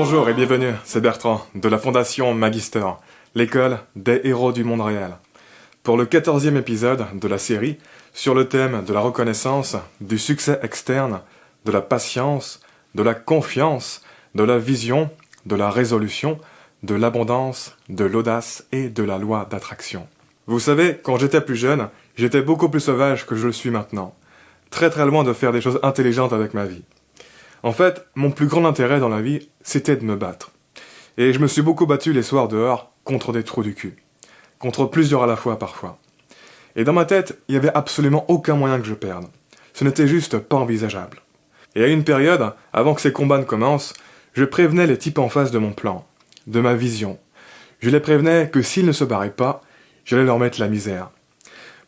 Bonjour et bienvenue, c'est Bertrand, de la Fondation Magister, l'école des héros du monde réel. Pour le 14e épisode de la série, sur le thème de la reconnaissance, du succès externe, de la patience, de la confiance, de la vision, de la résolution, de l'abondance, de l'audace et de la loi d'attraction. Vous savez, quand j'étais plus jeune, j'étais beaucoup plus sauvage que je le suis maintenant. Très loin de faire des choses intelligentes avec ma vie. En fait, mon plus grand intérêt dans la vie, c'était de me battre. Et je me suis beaucoup battu les soirs dehors contre des trous du cul. Contre plusieurs à la fois parfois. Et dans ma tête, il n'y avait absolument aucun moyen que je perde. Ce n'était juste pas envisageable. Et à une période, avant que ces combats ne commencent, je prévenais les types en face de mon plan, de ma vision. Je les prévenais que s'ils ne se barraient pas, j'allais leur mettre la misère.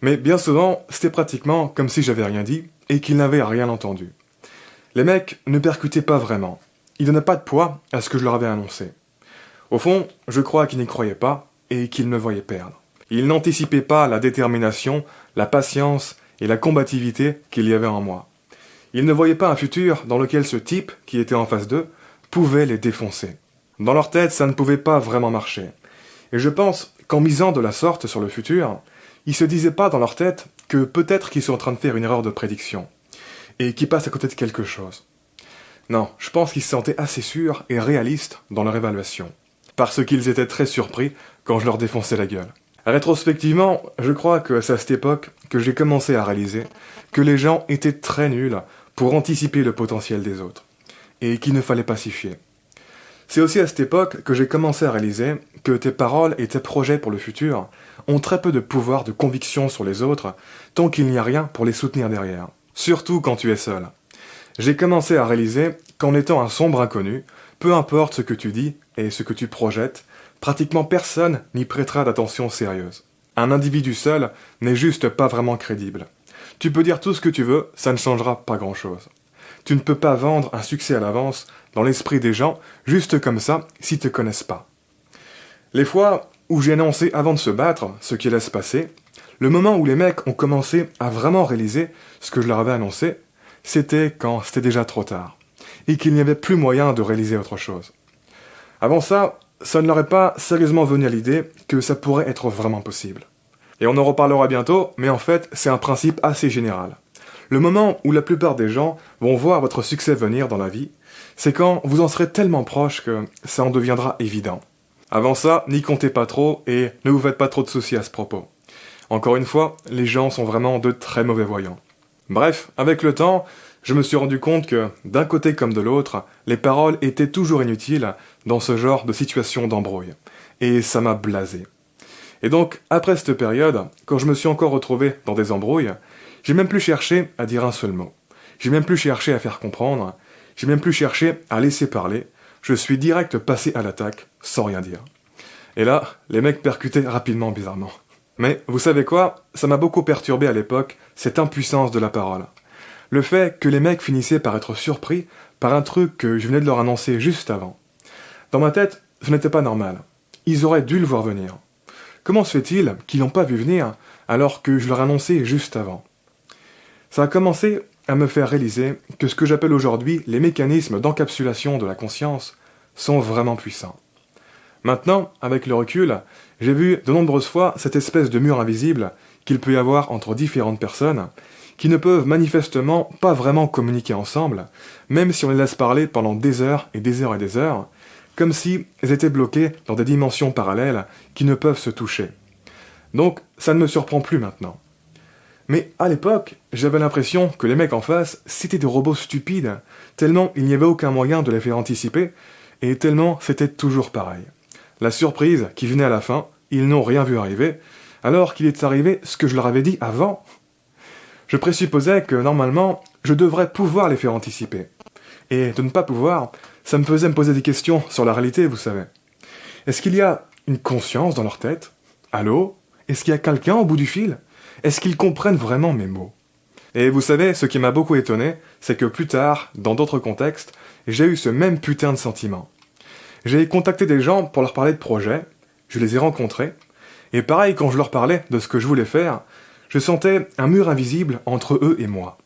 Mais bien souvent, c'était pratiquement comme si j'avais rien dit et qu'ils n'avaient rien entendu. Les mecs ne percutaient pas vraiment. Ils donnaient pas de poids à ce que je leur avais annoncé. Au fond, je crois qu'ils n'y croyaient pas et qu'ils me voyaient perdre. Ils n'anticipaient pas la détermination, la patience et la combativité qu'il y avait en moi. Ils ne voyaient pas un futur dans lequel ce type, qui était en face d'eux, pouvait les défoncer. Dans leur tête, ça ne pouvait pas vraiment marcher. Et je pense qu'en misant de la sorte sur le futur, ils se disaient pas dans leur tête que peut-être qu'ils sont en train de faire une erreur de prédiction. Et qui passent à côté de quelque chose. Non, je pense qu'ils se sentaient assez sûrs et réalistes dans leur évaluation. Parce qu'ils étaient très surpris quand je leur défonçais la gueule. Rétrospectivement, je crois que c'est à cette époque que j'ai commencé à réaliser que les gens étaient très nuls pour anticiper le potentiel des autres. Et qu'il ne fallait pas s'y fier. C'est aussi à cette époque que j'ai commencé à réaliser que tes paroles et tes projets pour le futur ont très peu de pouvoir de conviction sur les autres tant qu'il n'y a rien pour les soutenir derrière. Surtout quand tu es seul. J'ai commencé à réaliser qu'en étant un sombre inconnu, peu importe ce que tu dis et ce que tu projettes, pratiquement personne n'y prêtera d'attention sérieuse. Un individu seul n'est juste pas vraiment crédible. Tu peux dire tout ce que tu veux, ça ne changera pas grand-chose. Tu ne peux pas vendre un succès à l'avance dans l'esprit des gens juste comme ça s'ils te connaissent pas. Les fois où j'ai annoncé avant de se battre ce qui allait se passer, le moment où les mecs ont commencé à vraiment réaliser ce que je leur avais annoncé, c'était quand c'était déjà trop tard, et qu'il n'y avait plus moyen de réaliser autre chose. Avant ça, ça ne leur est pas sérieusement venu à l'idée que ça pourrait être vraiment possible. Et on en reparlera bientôt, mais en fait, c'est un principe assez général. Le moment où la plupart des gens vont voir votre succès venir dans la vie, c'est quand vous en serez tellement proche que ça en deviendra évident. Avant ça, n'y comptez pas trop et ne vous faites pas trop de soucis à ce propos. Encore une fois, les gens sont vraiment de très mauvais voyants. Bref, avec le temps, je me suis rendu compte que, d'un côté comme de l'autre, les paroles étaient toujours inutiles dans ce genre de situation d'embrouille. Et ça m'a blasé. Et donc, après cette période, quand je me suis encore retrouvé dans des embrouilles, j'ai même plus cherché à dire un seul mot. J'ai même plus cherché à faire comprendre. J'ai même plus cherché à laisser parler. Je suis direct passé à l'attaque, sans rien dire. Et là, les mecs percutaient rapidement bizarrement. Mais vous savez quoi? Ça m'a beaucoup perturbé à l'époque, cette impuissance de la parole. Le fait que les mecs finissaient par être surpris par un truc que je venais de leur annoncer juste avant. Dans ma tête, ce n'était pas normal. Ils auraient dû le voir venir. Comment se fait-il qu'ils n'ont pas vu venir alors que je leur annonçais juste avant? Ça a commencé à me faire réaliser que ce que j'appelle aujourd'hui les mécanismes d'encapsulation de la conscience sont vraiment puissants. Maintenant, avec le recul, j'ai vu de nombreuses fois cette espèce de mur invisible qu'il peut y avoir entre différentes personnes qui ne peuvent manifestement pas vraiment communiquer ensemble, même si on les laisse parler pendant des heures et des heures et des heures, comme si elles étaient bloquées dans des dimensions parallèles qui ne peuvent se toucher. Donc, ça ne me surprend plus maintenant. Mais à l'époque, j'avais l'impression que les mecs en face, c'était des robots stupides, tellement il n'y avait aucun moyen de les faire anticiper, et tellement c'était toujours pareil. La surprise qui venait à la fin, ils n'ont rien vu arriver, alors qu'il est arrivé ce que je leur avais dit avant. Je présupposais que normalement, je devrais pouvoir les faire anticiper. Et de ne pas pouvoir, ça me faisait me poser des questions sur la réalité, vous savez. Est-ce qu'il y a une conscience dans leur tête? Allô? Est-ce qu'il y a quelqu'un au bout du fil? Est-ce qu'ils comprennent vraiment mes mots? Et vous savez, ce qui m'a beaucoup étonné, c'est que plus tard, dans d'autres contextes, j'ai eu ce même putain de sentiment. J'ai contacté des gens pour leur parler de projets, je les ai rencontrés, et pareil quand je leur parlais de ce que je voulais faire, je sentais un mur invisible entre eux et moi.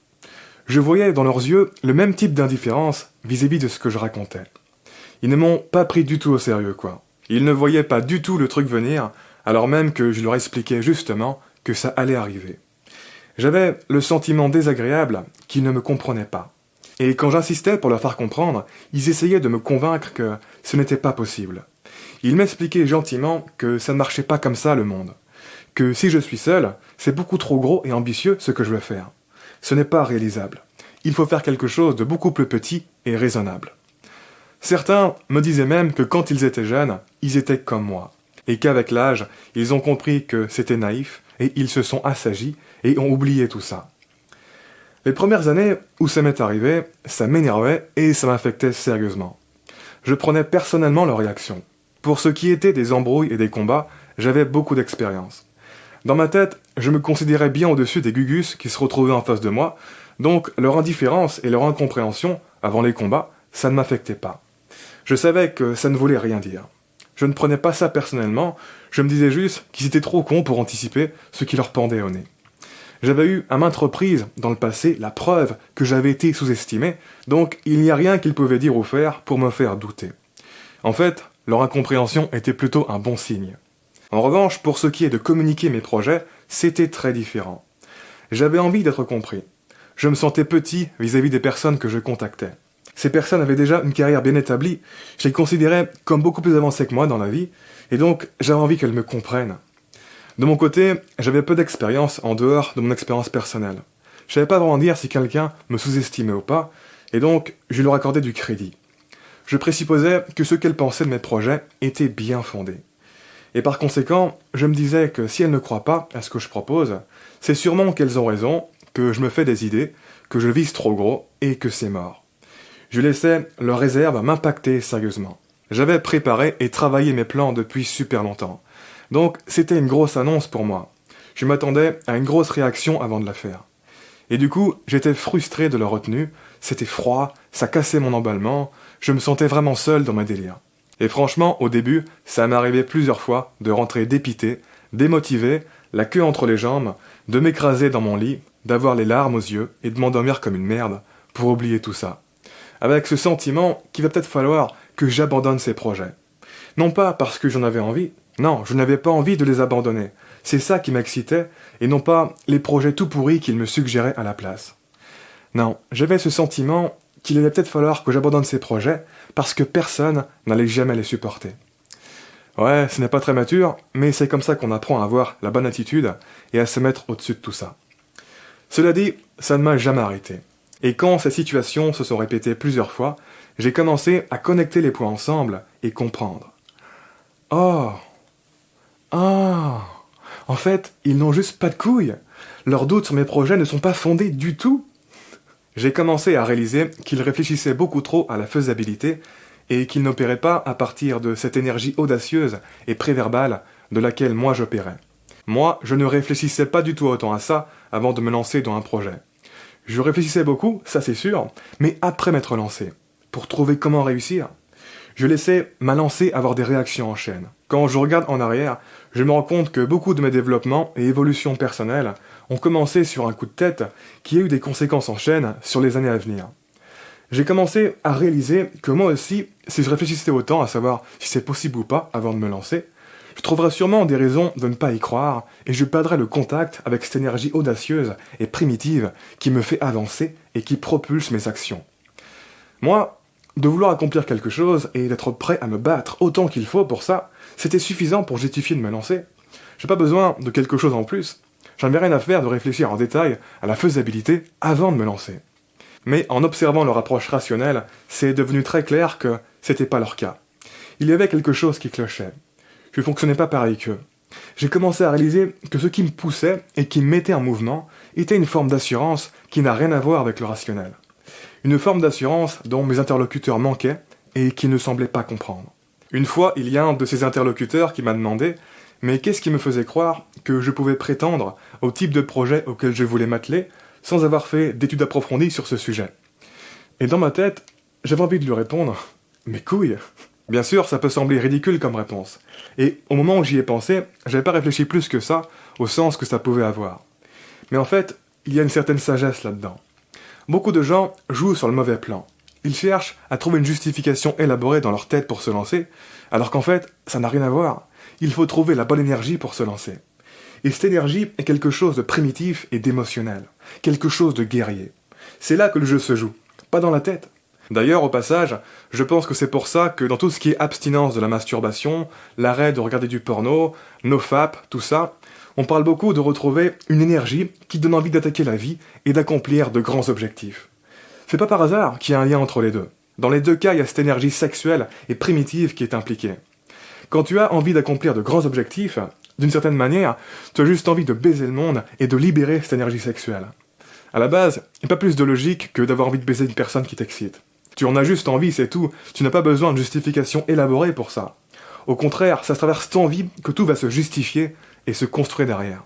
Je voyais dans leurs yeux le même type d'indifférence vis-à-vis de ce que je racontais. Ils ne m'ont pas pris du tout au sérieux, quoi. Ils ne voyaient pas du tout le truc venir, alors même que je leur expliquais justement que ça allait arriver. J'avais le sentiment désagréable qu'ils ne me comprenaient pas. Et quand j'insistais pour leur faire comprendre, ils essayaient de me convaincre que ce n'était pas possible. Ils m'expliquaient gentiment que ça ne marchait pas comme ça le monde. Que si je suis seul, c'est beaucoup trop gros et ambitieux ce que je veux faire. Ce n'est pas réalisable. Il faut faire quelque chose de beaucoup plus petit et raisonnable. Certains me disaient même que quand ils étaient jeunes, ils étaient comme moi. Et qu'avec l'âge, ils ont compris que c'était naïf et ils se sont assagis et ont oublié tout ça. Les premières années où ça m'est arrivé, ça m'énervait et ça m'affectait sérieusement. Je prenais personnellement leur réaction. Pour ce qui était des embrouilles et des combats, j'avais beaucoup d'expérience. Dans ma tête, je me considérais bien au-dessus des gugus qui se retrouvaient en face de moi, donc leur indifférence et leur incompréhension, avant les combats, ça ne m'affectait pas. Je savais que ça ne voulait rien dire. Je ne prenais pas ça personnellement, je me disais juste qu'ils étaient trop cons pour anticiper ce qui leur pendait au nez. J'avais eu à maintes reprises, dans le passé, la preuve que j'avais été sous-estimé, donc il n'y a rien qu'ils pouvaient dire ou faire pour me faire douter. En fait, leur incompréhension était plutôt un bon signe. En revanche, pour ce qui est de communiquer mes projets, c'était très différent. J'avais envie d'être compris. Je me sentais petit vis-à-vis des personnes que je contactais. Ces personnes avaient déjà une carrière bien établie, je les considérais comme beaucoup plus avancées que moi dans la vie, et donc j'avais envie qu'elles me comprennent. De mon côté, j'avais peu d'expérience en dehors de mon expérience personnelle. Je savais pas vraiment dire si quelqu'un me sous-estimait ou pas, et donc je leur accordais du crédit. Je présupposais que ce qu'elles pensaient de mes projets était bien fondé. Et par conséquent, je me disais que si elles ne croient pas à ce que je propose, c'est sûrement qu'elles ont raison, que je me fais des idées, que je vise trop gros et que c'est mort. Je laissais leurs réserves m'impacter sérieusement. J'avais préparé et travaillé mes plans depuis super longtemps. Donc c'était une grosse annonce pour moi. Je m'attendais à une grosse réaction avant de la faire. Et du coup, j'étais frustré de leur retenue, c'était froid, ça cassait mon emballement, je me sentais vraiment seul dans mes délires. Et franchement, au début, ça m'arrivait plusieurs fois de rentrer dépité, démotivé, la queue entre les jambes, de m'écraser dans mon lit, d'avoir les larmes aux yeux et de m'endormir comme une merde pour oublier tout ça. Avec ce sentiment qu'il va peut-être falloir que j'abandonne ces projets. Non pas parce que j'en avais envie, non, je n'avais pas envie de les abandonner. C'est ça qui m'excitait, et non pas les projets tout pourris qu'ils me suggéraient à la place. Non, j'avais ce sentiment qu'il allait peut-être falloir que j'abandonne ces projets parce que personne n'allait jamais les supporter. Ouais, ce n'est pas très mature, mais c'est comme ça qu'on apprend à avoir la bonne attitude et à se mettre au-dessus de tout ça. Cela dit, ça ne m'a jamais arrêté. Et quand ces situations se sont répétées plusieurs fois, j'ai commencé à connecter les points ensemble et comprendre. Oh, en fait, ils n'ont juste pas de couilles. Leurs doutes sur mes projets ne sont pas fondés du tout. J'ai commencé à réaliser qu'ils réfléchissaient beaucoup trop à la faisabilité et qu'ils n'opéraient pas à partir de cette énergie audacieuse et préverbale de laquelle moi j'opérais. Moi, je ne réfléchissais pas du tout autant à ça avant de me lancer dans un projet. Je réfléchissais beaucoup, ça c'est sûr, mais après m'être lancé, pour trouver comment réussir. Je laissais ma lancée avoir des réactions en chaîne. Quand je regarde en arrière, je me rends compte que beaucoup de mes développements et évolutions personnelles ont commencé sur un coup de tête qui a eu des conséquences en chaîne sur les années à venir. J'ai commencé à réaliser que moi aussi, si je réfléchissais autant à savoir si c'est possible ou pas avant de me lancer, je trouverais sûrement des raisons de ne pas y croire et je perdrais le contact avec cette énergie audacieuse et primitive qui me fait avancer et qui propulse mes actions. Moi, de vouloir accomplir quelque chose et d'être prêt à me battre autant qu'il faut pour ça, c'était suffisant pour justifier de me lancer. J'ai pas besoin de quelque chose en plus. J'en avais rien à faire de réfléchir en détail à la faisabilité avant de me lancer. Mais en observant leur approche rationnelle, c'est devenu très clair que c'était pas leur cas. Il y avait quelque chose qui clochait. Je fonctionnais pas pareil qu'eux. J'ai commencé à réaliser que ce qui me poussait et qui me mettait en mouvement était une forme d'assurance qui n'a rien à voir avec le rationnel. Une forme d'assurance dont mes interlocuteurs manquaient et qu'ils ne semblaient pas comprendre. Une fois, il y a un de ces interlocuteurs qui m'a demandé « Mais qu'est-ce qui me faisait croire que je pouvais prétendre au type de projet auquel je voulais m'atteler sans avoir fait d'études approfondies sur ce sujet ?» Et dans ma tête, j'avais envie de lui répondre « Mes couilles !» Bien sûr, ça peut sembler ridicule comme réponse. Et au moment où j'y ai pensé, j'avais pas réfléchi plus que ça au sens que ça pouvait avoir. Mais en fait, il y a une certaine sagesse là-dedans. Beaucoup de gens jouent sur le mauvais plan. Ils cherchent à trouver une justification élaborée dans leur tête pour se lancer, alors qu'en fait, ça n'a rien à voir. Il faut trouver la bonne énergie pour se lancer. Et cette énergie est quelque chose de primitif et d'émotionnel, quelque chose de guerrier. C'est là que le jeu se joue, pas dans la tête. D'ailleurs, au passage, je pense que c'est pour ça que dans tout ce qui est abstinence de la masturbation, l'arrêt de regarder du porno, nofap, tout ça, on parle beaucoup de retrouver une énergie qui donne envie d'attaquer la vie et d'accomplir de grands objectifs. C'est pas par hasard qu'il y a un lien entre les deux. Dans les deux cas, il y a cette énergie sexuelle et primitive qui est impliquée. Quand tu as envie d'accomplir de grands objectifs, d'une certaine manière, tu as juste envie de baiser le monde et de libérer cette énergie sexuelle. À la base, il n'y a pas plus de logique que d'avoir envie de baiser une personne qui t'excite. Tu en as juste envie, c'est tout. Tu n'as pas besoin de justification élaborée pour ça. Au contraire, ça traverse ton envie que tout va se justifier et se construire derrière.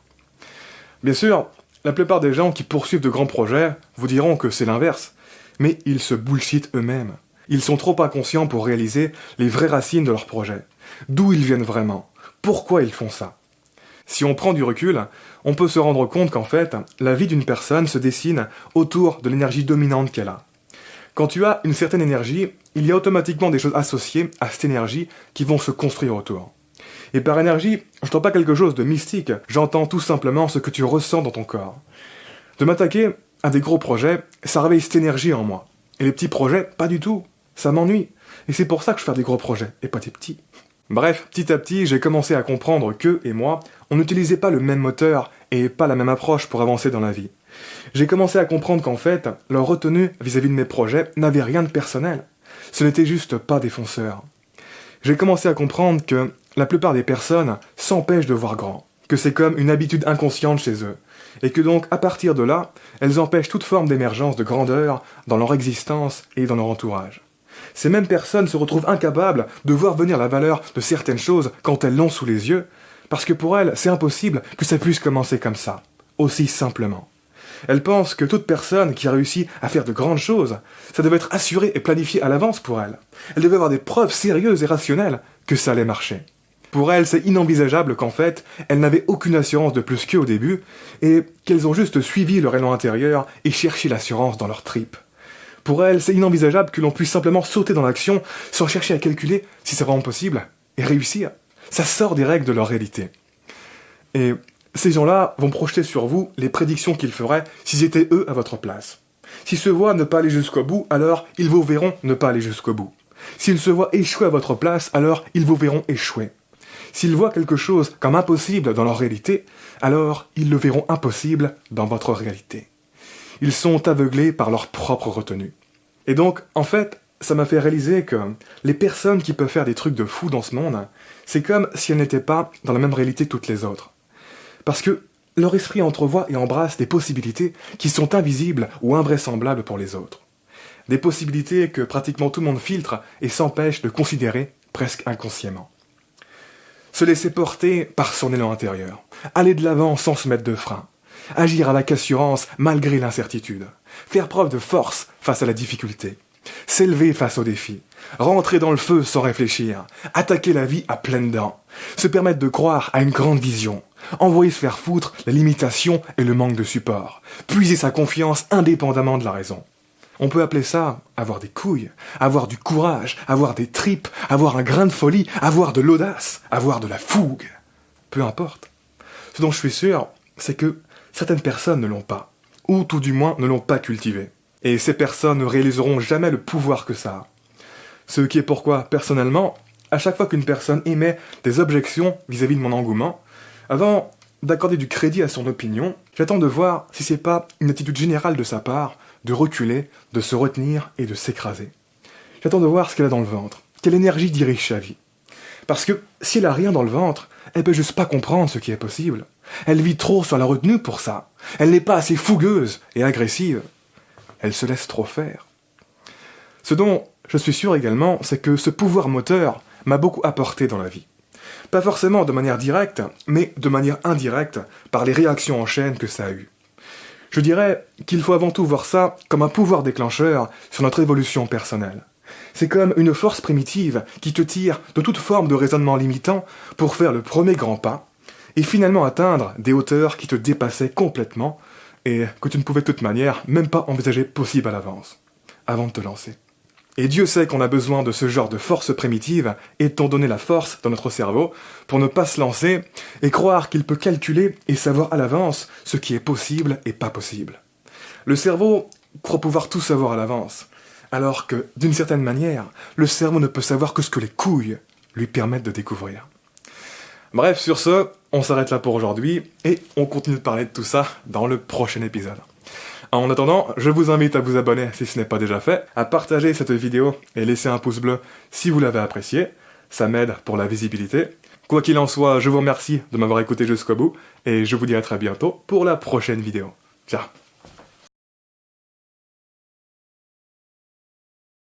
Bien sûr, la plupart des gens qui poursuivent de grands projets vous diront que c'est l'inverse, mais ils se bullshit eux-mêmes. Ils sont trop inconscients pour réaliser les vraies racines de leur projet. D'où ils viennent vraiment. Pourquoi ils font ça. Si on prend du recul, on peut se rendre compte qu'en fait, la vie d'une personne se dessine autour de l'énergie dominante qu'elle a. Quand tu as une certaine énergie, il y a automatiquement des choses associées à cette énergie qui vont se construire autour. Et par énergie, je n'entends pas quelque chose de mystique, j'entends tout simplement ce que tu ressens dans ton corps. De m'attaquer à des gros projets, ça réveille cette énergie en moi. Et les petits projets, pas du tout. Ça m'ennuie. Et c'est pour ça que je fais des gros projets, et pas des petits. Bref, petit à petit, j'ai commencé à comprendre qu'eux et moi, on n'utilisait pas le même moteur et pas la même approche pour avancer dans la vie. J'ai commencé à comprendre qu'en fait, leur retenue vis-à-vis de mes projets n'avait rien de personnel. Ce n'était juste pas des fonceurs. J'ai commencé à comprendre que la plupart des personnes s'empêchent de voir grand, que c'est comme une habitude inconsciente chez eux, et que donc, à partir de là, elles empêchent toute forme d'émergence de grandeur dans leur existence et dans leur entourage. Ces mêmes personnes se retrouvent incapables de voir venir la valeur de certaines choses quand elles l'ont sous les yeux, parce que pour elles, c'est impossible que ça puisse commencer comme ça, aussi simplement. Elles pensent que toute personne qui a réussi à faire de grandes choses, ça devait être assuré et planifié à l'avance pour elles. Elles devaient avoir des preuves sérieuses et rationnelles que ça allait marcher. Pour elles, c'est inenvisageable qu'en fait, elles n'avaient aucune assurance de plus qu'au début, et qu'elles ont juste suivi leur élan intérieur et cherché l'assurance dans leurs tripes. Pour elles, c'est inenvisageable que l'on puisse simplement sauter dans l'action sans chercher à calculer si c'est vraiment possible, et réussir. Ça sort des règles de leur réalité. Et ces gens-là vont projeter sur vous les prédictions qu'ils feraient s'ils étaient eux à votre place. S'ils se voient ne pas aller jusqu'au bout, alors ils vous verront ne pas aller jusqu'au bout. S'ils se voient échouer à votre place, alors ils vous verront échouer. S'ils voient quelque chose comme impossible dans leur réalité, alors ils le verront impossible dans votre réalité. Ils sont aveuglés par leur propre retenue. Et donc, en fait, ça m'a fait réaliser que les personnes qui peuvent faire des trucs de fou dans ce monde, c'est comme si elles n'étaient pas dans la même réalité que toutes les autres. Parce que leur esprit entrevoit et embrasse des possibilités qui sont invisibles ou invraisemblables pour les autres. Des possibilités que pratiquement tout le monde filtre et s'empêche de considérer presque inconsciemment. Se laisser porter par son élan intérieur, aller de l'avant sans se mettre de frein, agir avec assurance malgré l'incertitude, faire preuve de force face à la difficulté, s'élever face aux défis, rentrer dans le feu sans réfléchir, attaquer la vie à pleines dents, se permettre de croire à une grande vision, envoyer se faire foutre la limitation et le manque de support, puiser sa confiance indépendamment de la raison. On peut appeler ça avoir des couilles, avoir du courage, avoir des tripes, avoir un grain de folie, avoir de l'audace, avoir de la fougue. Peu importe. Ce dont je suis sûr, c'est que certaines personnes ne l'ont pas, ou tout du moins ne l'ont pas cultivé. Et ces personnes ne réaliseront jamais le pouvoir que ça a. Ce qui est pourquoi, personnellement, à chaque fois qu'une personne émet des objections vis-à-vis de mon engouement, avant d'accorder du crédit à son opinion, j'attends de voir si c'est pas une attitude générale de sa part de reculer, de se retenir et de s'écraser. J'attends de voir ce qu'elle a dans le ventre, quelle énergie dirige sa vie. Parce que si elle a rien dans le ventre, elle peut juste pas comprendre ce qui est possible. Elle vit trop sur la retenue pour ça. Elle n'est pas assez fougueuse et agressive. Elle se laisse trop faire. Ce dont je suis sûr également, c'est que ce pouvoir moteur m'a beaucoup apporté dans la vie. Pas forcément de manière directe, mais de manière indirecte par les réactions en chaîne que ça a eues. Je dirais qu'il faut avant tout voir ça comme un pouvoir déclencheur sur notre évolution personnelle. C'est comme une force primitive qui te tire de toute forme de raisonnement limitant pour faire le premier grand pas et finalement atteindre des hauteurs qui te dépassaient complètement et que tu ne pouvais de toute manière même pas envisager possible à l'avance, avant de te lancer. Et Dieu sait qu'on a besoin de ce genre de force primitive, étant donné la force dans notre cerveau, pour ne pas se lancer et croire qu'il peut calculer et savoir à l'avance ce qui est possible et pas possible. Le cerveau croit pouvoir tout savoir à l'avance, alors que, d'une certaine manière, le cerveau ne peut savoir que ce que les couilles lui permettent de découvrir. Bref, sur ce, on s'arrête là pour aujourd'hui, et on continue de parler de tout ça dans le prochain épisode. En attendant, je vous invite à vous abonner si ce n'est pas déjà fait, à partager cette vidéo et laisser un pouce bleu si vous l'avez apprécié, ça m'aide pour la visibilité. Quoi qu'il en soit, je vous remercie de m'avoir écouté jusqu'au bout, et je vous dis à très bientôt pour la prochaine vidéo. Ciao.